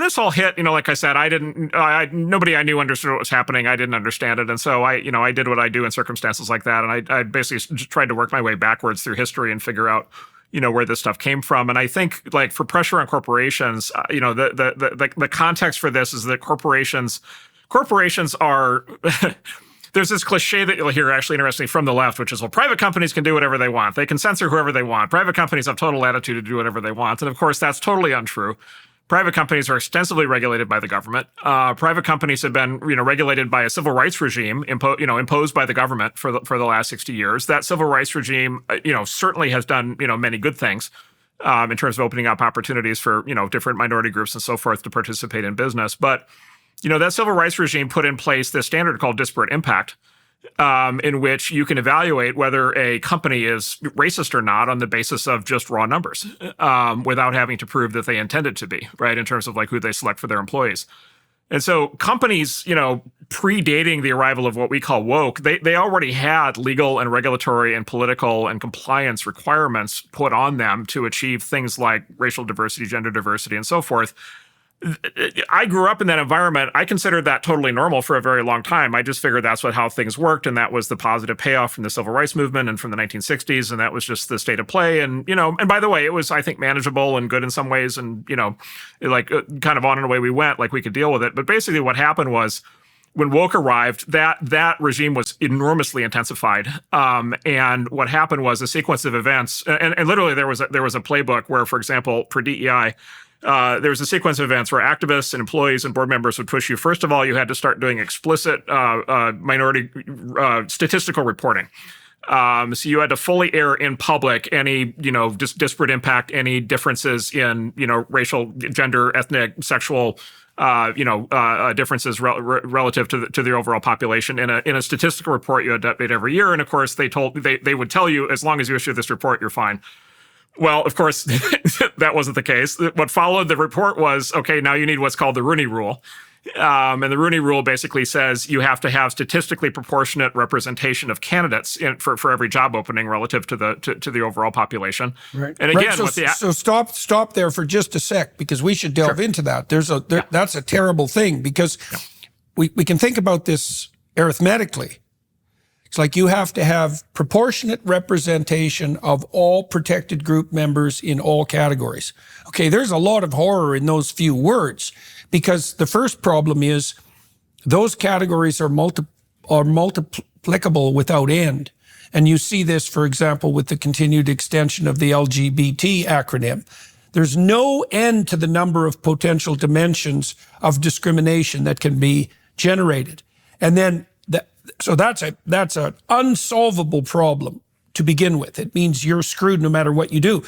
this all hit, like I said, nobody I knew understood what was happening. I didn't understand it. And so I did what I do in circumstances like that. And I basically tried to work my way backwards through history and figure out, where this stuff came from. And I think like for pressure on corporations, the context for this is that corporations are, there's this cliche that you'll hear actually interestingly from the left, which is, well, private companies can do whatever they want. They can censor whoever they want. Private companies have total latitude to do whatever they want. And of course, that's totally untrue. Private companies are extensively regulated by the government. Private companies have been, regulated by a civil rights regime imposed by the government for the last 60 years. That civil rights regime, certainly has done, many good things in terms of opening up opportunities for, different minority groups and so forth to participate in business. But, that civil rights regime put in place this standard called disparate impact, in which you can evaluate whether a company is racist or not on the basis of just raw numbers, without having to prove that they intended to be, right, in terms of like who they select for their employees. And so companies, predating the arrival of what we call woke, they already had legal and regulatory and political and compliance requirements put on them to achieve things like racial diversity, gender diversity, and so forth. I grew up in that environment. I considered that totally normal for a very long time. I just figured that's how things worked. And that was the positive payoff from the civil rights movement and from the 1960s. And that was just the state of play. And, and by the way, it was, I think, manageable and good in some ways. And, kind of on and away we went, like we could deal with it. But basically what happened was when woke arrived, that regime was enormously intensified. And what happened was a sequence of events. And literally there was a playbook where, for example, for DEI, there was a sequence of events where activists and employees and board members would push you. First of all, you had to start doing explicit minority statistical reporting. So you had to fully air in public any, disparate impact, any differences in, racial, gender, ethnic, sexual, differences relative to the overall population in a statistical report you had to update every year. And of course, they would tell you, as long as you issue this report, you're fine. Well, of course, that wasn't the case. What followed the report was, okay, now you need what's called the Rooney Rule. And the Rooney Rule basically says you have to have statistically proportionate representation of candidates for every job opening relative to the overall population. Right. And again, so stop there for just a sec, because we should delve into that. That's a terrible thing, because we can think about this arithmetically. It's like you have to have proportionate representation of all protected group members in all categories. Okay, there's a lot of horror in those few words, because the first problem is those categories are multiplicable without end. And you see this, for example, with the continued extension of the LGBT acronym. There's no end to the number of potential dimensions of discrimination that can be generated. And then so that's an unsolvable problem to begin with. It means you're screwed no matter what you do.